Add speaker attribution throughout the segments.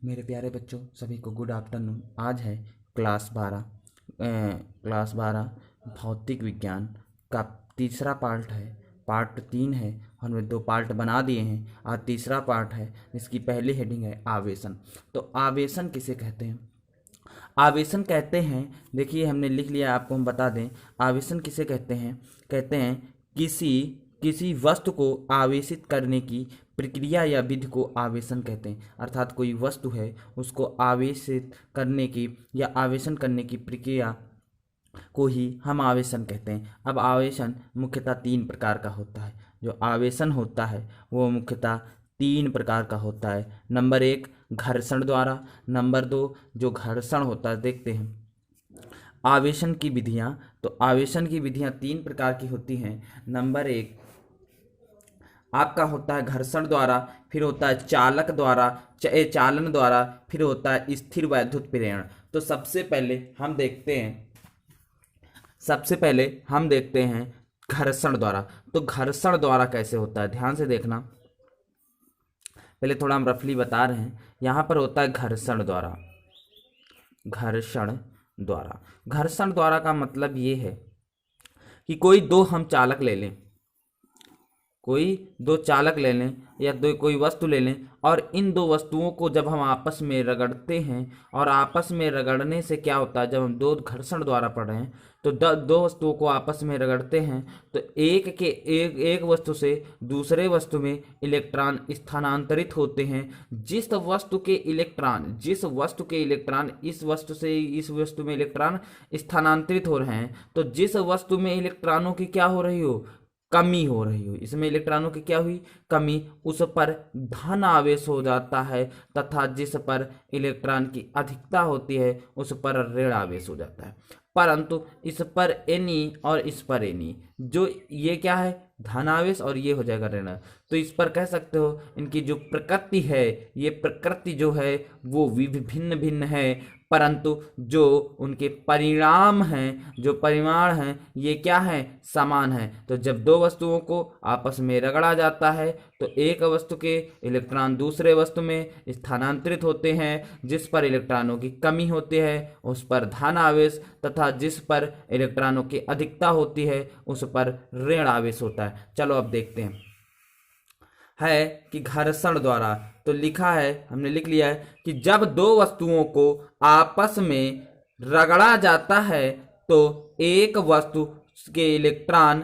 Speaker 1: मेरे प्यारे बच्चों, सभी को गुड आफ्टरनून। आज है क्लास 12 भौतिक विज्ञान का तीसरा पार्ट है। पार्ट 3 है, हमने 2 पार्ट बना दिए हैं। आज तीसरा पार्ट है जिसकी पहली हेडिंग है आवेशन। तो आवेशन किसे कहते हैं? आवेशन कहते हैं, देखिए हमने लिख लिया, आपको हम बता दें। आवेशन किसे कहते हैं? कहते हैं किसी किसी वस्तु को आवेशित करने की प्रक्रिया या विधि को आवेशन कहते हैं। अर्थात कोई वस्तु है, उसको आवेशित करने की या आवेशन करने की प्रक्रिया को ही हम आवेशन कहते हैं। अब आवेशन मुख्यतः 3 प्रकार का होता है। जो आवेशन होता है वो मुख्यतः 3 प्रकार का होता है। नंबर 1 घर्षण द्वारा, नंबर 2 जो घर्षण होता है, देखते हैं आवेशन की विधियां। तो आवेशन की विधियां 3 प्रकार की होती हैं। नंबर 1 आपका होता है घर्षण द्वारा, फिर होता है चालक द्वारा, चालन द्वारा, फिर होता है स्थिर वैद्युत प्रेरण। तो सबसे पहले हम देखते हैं घर्षण द्वारा। तो घर्षण द्वारा कैसे होता है, ध्यान से देखना। पहले थोड़ा हम रफली बता रहे हैं। यहां पर होता है घर्षण द्वारा। घर्षण द्वारा का मतलब ये है कि कोई दो चालक ले लें या कोई वस्तु ले लें, और इन 2 वस्तुओं को जब हम आपस में रगड़ते हैं, और आपस में रगड़ने से क्या होता है, जब हम 2 घर्षण द्वारा पढ़ रहे हैं तो 2 वस्तुओं को आपस में रगड़ते हैं तो एक वस्तु से दूसरे वस्तु में इलेक्ट्रॉन स्थानांतरित होते हैं। जिस वस्तु के इलेक्ट्रॉन इस वस्तु से इस वस्तु में इलेक्ट्रॉन स्थानांतरित हो रहे हैं, तो जिस वस्तु में इलेक्ट्रॉनों की क्या हो रही हो, कमी हो रही हो, इसमें इलेक्ट्रॉनों की क्या हुई, कमी, उस पर धन आवेश हो जाता है, तथा जिस पर इलेक्ट्रॉन की अधिकता होती है उस पर ऋण आवेश हो जाता है। परंतु इस पर एनी और इस पर एनी, जो ये क्या है, धन आवेश, और ये हो जाएगा ऋण। तो इस पर कह सकते हो इनकी जो प्रकृति है, ये प्रकृति जो है वो भिन्न भिन्न है, परंतु जो उनके परिणाम हैं, जो परिमाण हैं, ये क्या है, समान है। तो जब 2 वस्तुओं को आपस में रगड़ा जाता है तो एक वस्तु के इलेक्ट्रॉन दूसरे वस्तु में स्थानांतरित होते हैं। जिस पर इलेक्ट्रॉनों की कमी होती है उस पर धन आवेश, तथा जिस पर इलेक्ट्रॉनों की अधिकता होती है उस पर ऋण आवेश होता है। चलो अब देखते हैं है कि घर्षण द्वारा। तो लिखा है, हमने लिख लिया है कि जब 2 वस्तुओं को आपस में रगड़ा जाता है तो एक वस्तु के इलेक्ट्रॉन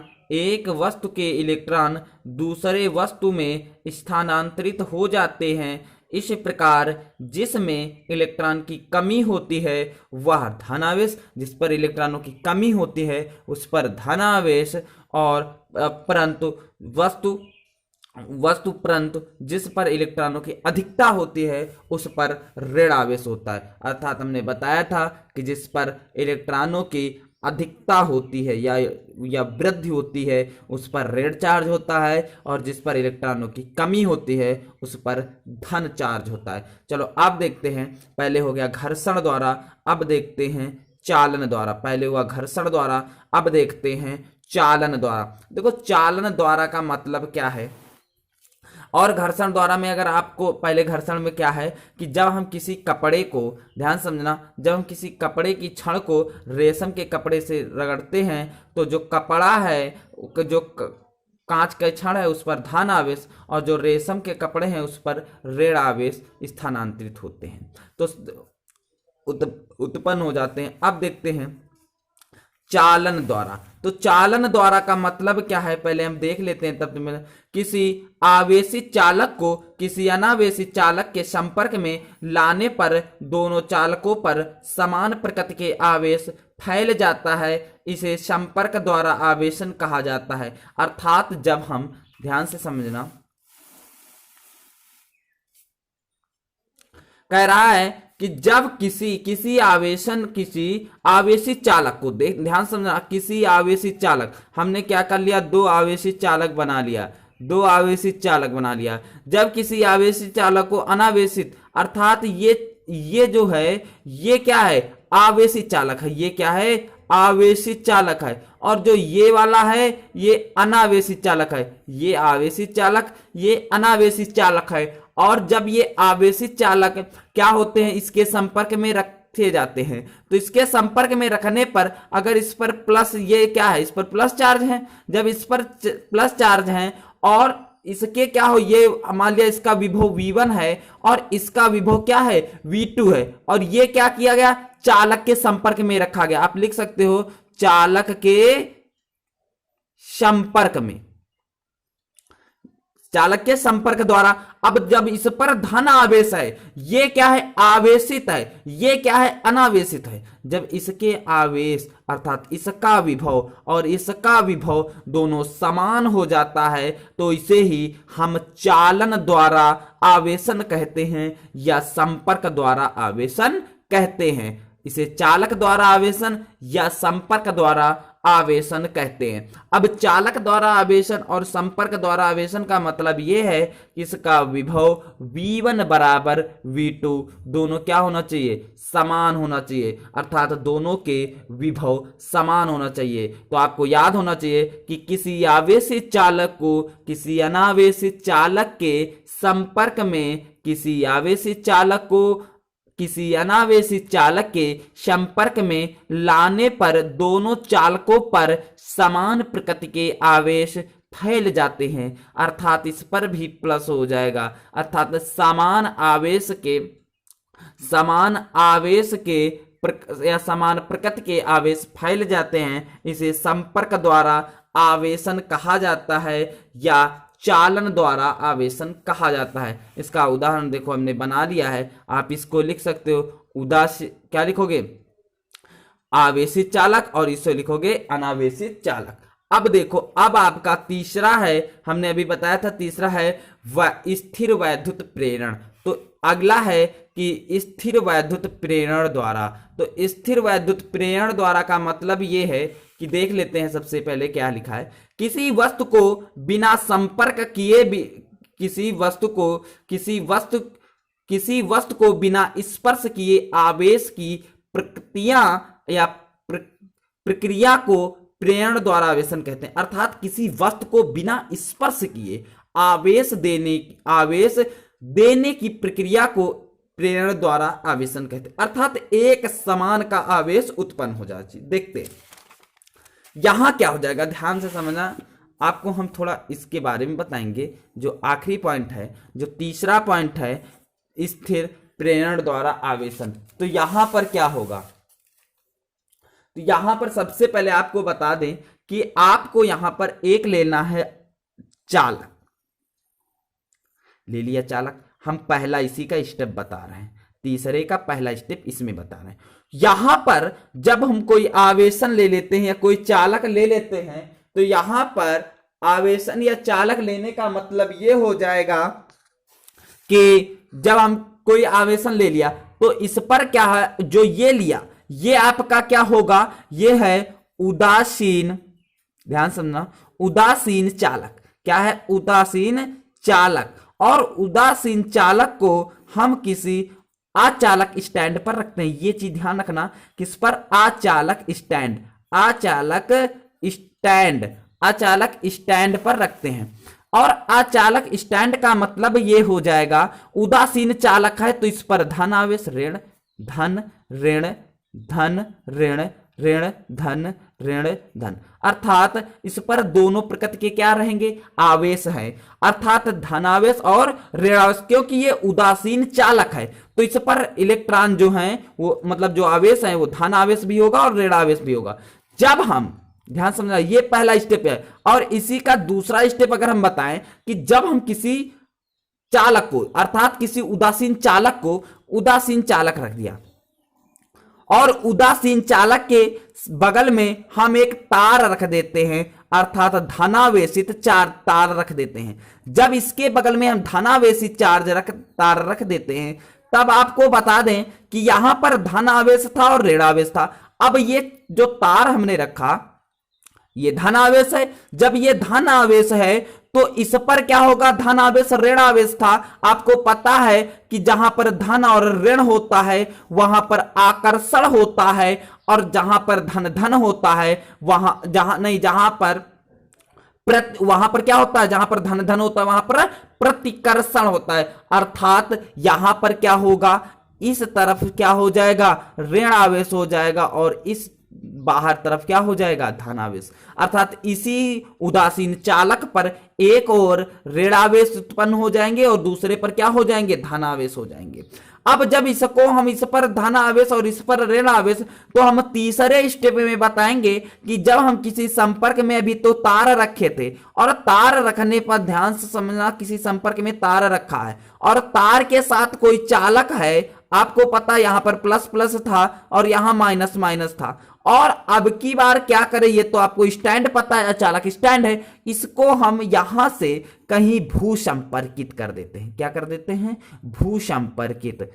Speaker 1: दूसरे वस्तु में स्थानांतरित हो जाते हैं। इस प्रकार जिसमें इलेक्ट्रॉन की कमी होती है वह धनावेश, जिस पर इलेक्ट्रॉनों की कमी होती है उस पर धनावेश, और परंतु जिस पर इलेक्ट्रॉनों की अधिकता होती है उस पर ऋण आवेश होता है। अर्थात हमने बताया था कि जिस पर इलेक्ट्रॉनों की अधिकता होती है या वृद्धि होती है उस पर ऋण चार्ज होता है, और जिस पर इलेक्ट्रॉनों की कमी होती है उस पर धन चार्ज होता है। चलो अब देखते हैं, पहले हो गया घर्षण द्वारा, अब देखते हैं चालन द्वारा। पहले हुआ घर्षण द्वारा, अब देखते हैं चालन द्वारा। देखो चालन द्वारा का मतलब क्या है, और घर्षण द्वारा में अगर आपको पहले घर्षण में क्या है कि जब हम किसी कपड़े को, ध्यान समझना, जब हम किसी कपड़े की छड़ को रेशम के कपड़े से रगड़ते हैं तो जो कपड़ा है, जो कांच का छड़ है उस पर धन आवेश, और जो रेशम के कपड़े हैं उस पर ऋण आवेश स्थानांतरित होते हैं, तो उत्पन्न हो जाते हैं। अब देखते हैं चालन द्वारा। तो चालन द्वारा का मतलब क्या है, पहले हम देख लेते हैं, तब में किसी आवेशित चालक को किसी अनावेशित चालक के संपर्क में लाने पर दोनों चालकों पर समान प्रकृति के आवेश फैल जाता है, इसे संपर्क द्वारा आवेशन कहा जाता है। अर्थात जब हम, ध्यान से समझना, कह रहा है कि जब किसी आवेशित चालक को, ध्यान समझना, किसी आवेशित चालक, हमने क्या कर लिया, 2 आवेशित चालक बना लिया। जब किसी आवेशित चालक को अनावेशित, अर्थात ये जो है ये क्या है, आवेशित चालक है, ये क्या है, आवेशित चालक है, और जो ये वाला है ये अनावेशित चालक है। ये आवेशित चालक, ये अनावेशित चालक है। और जब ये आवेशित चालक क्या होते हैं, इसके संपर्क में रखे जाते हैं, तो इसके संपर्क में रखने पर अगर इस पर प्लस, ये क्या है, इस पर प्लस चार्ज है, जब इस पर प्लस चार्ज है और इसके क्या हो, ये मान लिया इसका विभव V1 है और इसका विभव क्या है, V2 है, और ये क्या किया गया, चालक के संपर्क में रखा गया। आप लिख सकते हो चालक के संपर्क में, चालक के संपर्क द्वारा। अब जब इस पर धन आवेश है, ये क्या है, आवेशित है, ये क्या है, अनावेशित है। जब इसके आवेश अर्थात इसका विभव और इसका विभव दोनों समान हो जाता है, तो इसे ही हम चालन द्वारा आवेशन कहते हैं या संपर्क द्वारा आवेशन कहते हैं। इसे चालक द्वारा आवेशन या संपर्क द्वारा आवेशन कहते हैं। अब चालक द्वारा आवेशन और संपर्क द्वारा आवेशन का मतलब यह है कि इसका विभव V1 बराबर V2 दोनों क्या होना चाहिए, समान होना चाहिए, अर्थात दोनों के विभव समान होना चाहिए। तो आपको याद होना चाहिए कि किसी आवेशित चालक को किसी अनावेशित चालक के संपर्क में, किसी आवेशित चालक को किसी अनावेशित चालक के संपर्क में लाने पर दोनों चालकों पर समान प्रकृति के आवेश फैल जाते हैं, अर्थात इस पर भी प्लस हो जाएगा, अर्थात समान आवेश के या समान प्रकृति के आवेश फैल जाते हैं। इसे संपर्क द्वारा आवेशन कहा जाता है या चालन द्वारा आवेशन कहा जाता है। इसका उदाहरण देखो हमने बना लिया है, आप इसको लिख सकते हो क्या लिखोगे, आवेशित चालक, और इसे लिखोगे अनावेशित चालक। अब देखो, अब आपका तीसरा है, हमने अभी बताया था तीसरा है स्थिर वैद्युत प्रेरण। तो अगला है कि स्थिर वैद्युत प्रेरण द्वारा। तो स्थिर वैद्युत प्रेरण द्वारा का मतलब ये है कि देख लेते हैं सबसे पहले क्या लिखा है, किसी वस्तु को बिना संपर्क किए भी, किसी वस्तु को बिना स्पर्श किए आवेश की प्रक्रिया को प्रेरण द्वारा आवेशन कहते हैं। अर्थात किसी वस्तु को बिना स्पर्श किए आवेश देने की प्रक्रिया को प्रेरण द्वारा आवेशन कहते हैं, अर्थात एक समान का आवेश उत्पन्न हो जाए। देखते हैं यहां क्या हो जाएगा, ध्यान से समझना। आपको हम थोड़ा इसके बारे में बताएंगे। जो आखिरी पॉइंट है, जो तीसरा पॉइंट है, स्थिर प्रेरण द्वारा आवेशन। तो यहां पर क्या होगा, तो यहां पर सबसे पहले आपको बता दें कि आपको यहां पर एक लेना है चालक, ले लिया चालक। हम पहला इसी का स्टेप बता रहे हैं, तीसरे का पहला स्टेप इसमें बता रहे हैं। यहां पर जब हम कोई आवेशन ले लेते हैं या कोई चालक ले लेते हैं, तो यहां पर आवेशन या चालक लेने का मतलब यह हो जाएगा कि जब हम कोई आवेशन ले लिया तो इस पर क्या है, जो ये लिया ये आपका क्या होगा, ये है उदासीन, ध्यान समझना, उदासीन चालक। क्या है, उदासीन चालक। और उदासीन चालक को हम किसी अचालक स्टैंड पर रखते हैं। ये चीज ध्यान रखना, किस पर, अचालक स्टैंड, अचालक स्टैंड पर रखते हैं। और अचालक स्टैंड का मतलब ये हो जाएगा, उदासीन चालक है तो इस पर धन आवेश, ऋण धन ऋण धन ऋण ऋण धन ऋण धन, अर्थात इस पर दोनों प्रकृति के क्या रहेंगे, आवेश है, अर्थात धनावेश और ऋणावेश। क्योंकि ये उदासीन चालक है तो इस पर इलेक्ट्रॉन जो है वो, मतलब जो आवेश है वो धन आवेश भी होगा और ऋणावेश भी होगा। जब हम, ध्यान समझना, ये पहला स्टेप है। और इसी का दूसरा स्टेप अगर हम बताएं कि जब हम किसी चालक को, अर्थात किसी उदासीन चालक को उदासीन चालक रख दिया और उदासीन चालक के बगल में हम एक तार रख देते हैं, अर्थात धनावेशित तार रख देते हैं। जब इसके बगल में हम धनावेशित तार रख देते हैं, तब आपको बता दें कि यहां पर धन आवेश था और ऋणावेश था। अब ये जो तार हमने रखा, ये धन आवेश है। जब ये धन आवेश है तो इस पर क्या होगा, धन आवेश ऋण आवेश था। आपको पता है कि जहां पर धन और ऋण होता है वहां पर आकर्षण होता है, और जहां पर धन धन होता है वहां पर क्या होता है, जहां पर धन धन होता है वहां पर प्रतिकर्षण होता है। अर्थात यहां पर क्या होगा, इस तरफ क्या हो जाएगा, ऋण आवेश हो जाएगा, और इस बाहर तरफ क्या हो जाएगा, धनावेश। अर्थात इसी उदासीन चालक पर एक और ऋणावेश उत्पन्न हो जाएंगे और दूसरे पर क्या हो जाएंगे, धनावेश हो जाएंगे। अब जब इसको हम इस पर धन आवेश और इस पर ऋण आवेश, तो हम तीसरे स्टेप में बताएंगे कि जब हम किसी संपर्क में, अभी तो तार रखे थे, और तार रखने पर ध्यान से समझना, किसी संपर्क में तार रखा है और तार के साथ कोई चालक है, आपको पता यहां पर प्लस प्लस था और यहां माइनस माइनस था, और अब की बार क्या करें, ये तो आपको स्टैंड पता है, चालक स्टैंड है, इसको हम यहां से कहीं भू संपर्कित कर देते हैं। क्या कर देते हैं, भू संपर्कित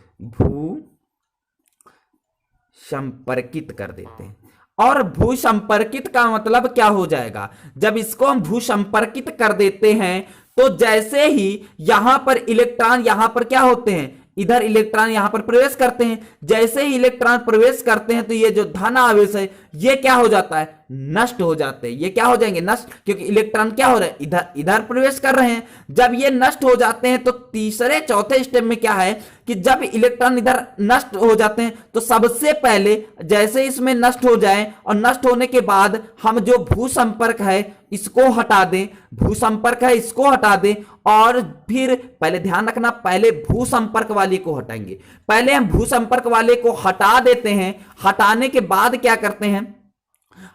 Speaker 1: कर देते हैं। और भू संपर्कित का मतलब क्या हो जाएगा, जब इसको हम भू संपर्कित कर देते हैं तो जैसे ही यहां पर इलेक्ट्रॉन, यहां पर क्या होते हैं, इधर इलेक्ट्रॉन यहां पर प्रवेश करते हैं, जैसे ही इलेक्ट्रॉन प्रवेश करते हैं तो ये जो धन आवेश है ये क्या हो जाता है, नष्ट हो जाते हैं। ये क्या हो जाएंगे, नष्ट, क्योंकि इलेक्ट्रॉन क्या हो रहे हैं, इधर इधर प्रवेश कर रहे हैं। जब ये नष्ट हो जाते हैं तो तीसरे चौथे स्टेप में क्या है कि जब इलेक्ट्रॉन इधर नष्ट हो जाते हैं तो सबसे पहले जैसे इसमें नष्ट हो जाए, और नष्ट होने के बाद हम जो भू संपर्क है इसको हटा दें, भू संपर्क है इसको हटा दें, और फिर पहले ध्यान रखना, पहले भू संपर्क वाले को हटाएंगे। पहले हम भू संपर्क वाले को हटा देते हैं, हटाने के बाद क्या करते हैं,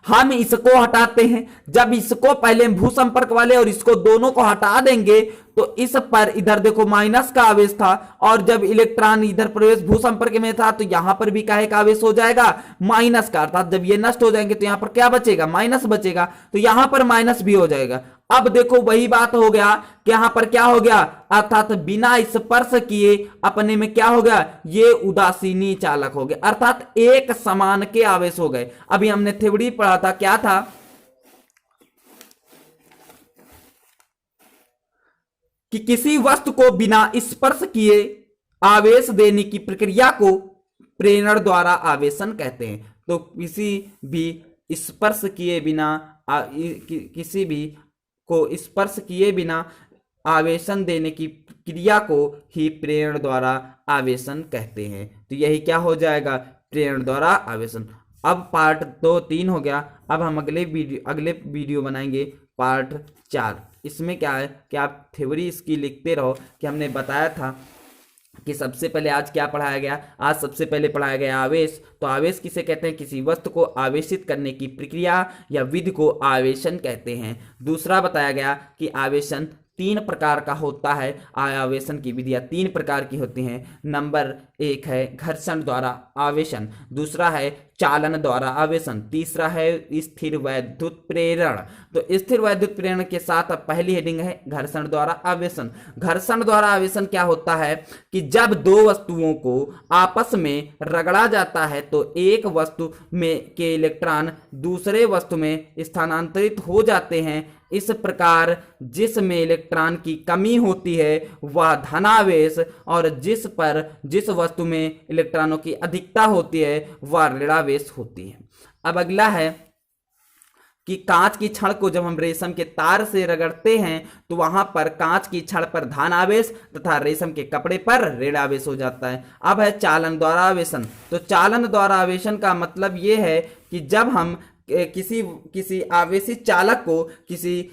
Speaker 1: हम इसको हटाते हैं। जब इसको पहले भू संपर्क वाले और इसको दोनों को हटा देंगे तो इस पर इधर देखो माइनस का आवेश था, और जब इलेक्ट्रॉन इधर प्रवेश भू संपर्क में था तो यहां पर भी काहे का आवेश हो जाएगा, माइनस का। अर्थात जब ये नष्ट हो जाएंगे तो यहां पर क्या बचेगा, माइनस बचेगा, तो यहां पर माइनस भी हो जाएगा। अब देखो वही बात हो गया कि यहां पर क्या हो गया, अर्थात बिना स्पर्श किए अपने में क्या हो गया, ये उदासीनी चालक हो गए, अर्थात एक समान के आवेश हो गए। अभी हमने थ्योरी पढ़ा था, क्या था कि किसी वस्तु को बिना स्पर्श किए आवेश देने की प्रक्रिया को प्रेरण द्वारा आवेशन कहते हैं। तो किसी भी स्पर्श किए बिना किसी भी को स्पर्श किए बिना आवेशन देने की क्रिया को ही प्रेरण द्वारा आवेशन कहते हैं। तो यही क्या हो जाएगा, प्रेरण द्वारा आवेशन। अब पार्ट 2 3 हो गया। अब हम अगले वीडियो बनाएंगे पार्ट 4। इसमें क्या है कि आप थ्योरी इसकी लिखते रहो कि हमने बताया था कि सबसे पहले आज क्या पढ़ाया गया, आज सबसे पहले पढ़ाया गया आवेश। तो आवेश किसे कहते हैं, किसी वस्तु को आवेशित करने की प्रक्रिया या विधि को आवेशन कहते हैं। दूसरा बताया गया कि आवेशन 3 प्रकार का होता है, आवेशन की विधियां 3 प्रकार की होती हैं। नंबर 1 है घर्षण द्वारा आवेशन, दूसरा है चालन द्वारा आवेशन, तीसरा है स्थिर वैद्युत प्रेरण। तो स्थिर वैद्युत प्रेरण के साथ अब पहली हेडिंग है घर्षण द्वारा आवेशन। घर्षण द्वारा आवेशन क्या होता है कि जब 2 वस्तुओं को आपस में रगड़ा जाता है तो एक वस्तु में के इलेक्ट्रॉन दूसरे वस्तु में स्थानांतरित हो जाते हैं। इस प्रकार जिसमें इलेक्ट्रॉन की कमी होती है वह धनावेश, और जिस वस्तु में इलेक्ट्रॉनों की अधिकता होती है वह ऋणावेश होती है। अब अगला है कि कांच की छड़ को जब हम रेशम के तार से रगड़ते हैं तो वहां पर कांच की छड़ पर धनावेश तथा रेशम के कपड़े पर ऋणावेश हो जाता है। अब है चालन द्वारा आवेशन। तो चालन द्वारा आवेशन का मतलब यह है कि जब हम किसी आवेशित चालक को किसी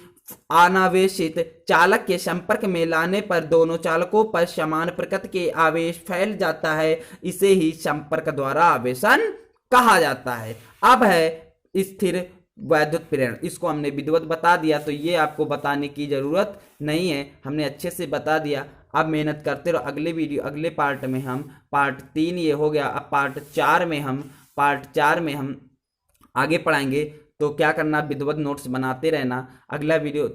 Speaker 1: अनावेशित चालक के संपर्क में लाने पर दोनों चालकों पर समान प्रकृति के आवेश फैल जाता है, इसे ही संपर्क द्वारा आवेशन कहा जाता है। अब है स्थिर वैद्युत प्रेरण, इसको हमने विधिवत बता दिया, तो ये आपको बताने की जरूरत नहीं है, हमने अच्छे से बता दिया। अब मेहनत करते रहो, अगले पार्ट में हम पार्ट 3 ये हो गया। अब पार्ट 4 में हम आगे पढ़ाएंगे। तो क्या करना, विधिवत नोट्स बनाते रहना। अगला वीडियो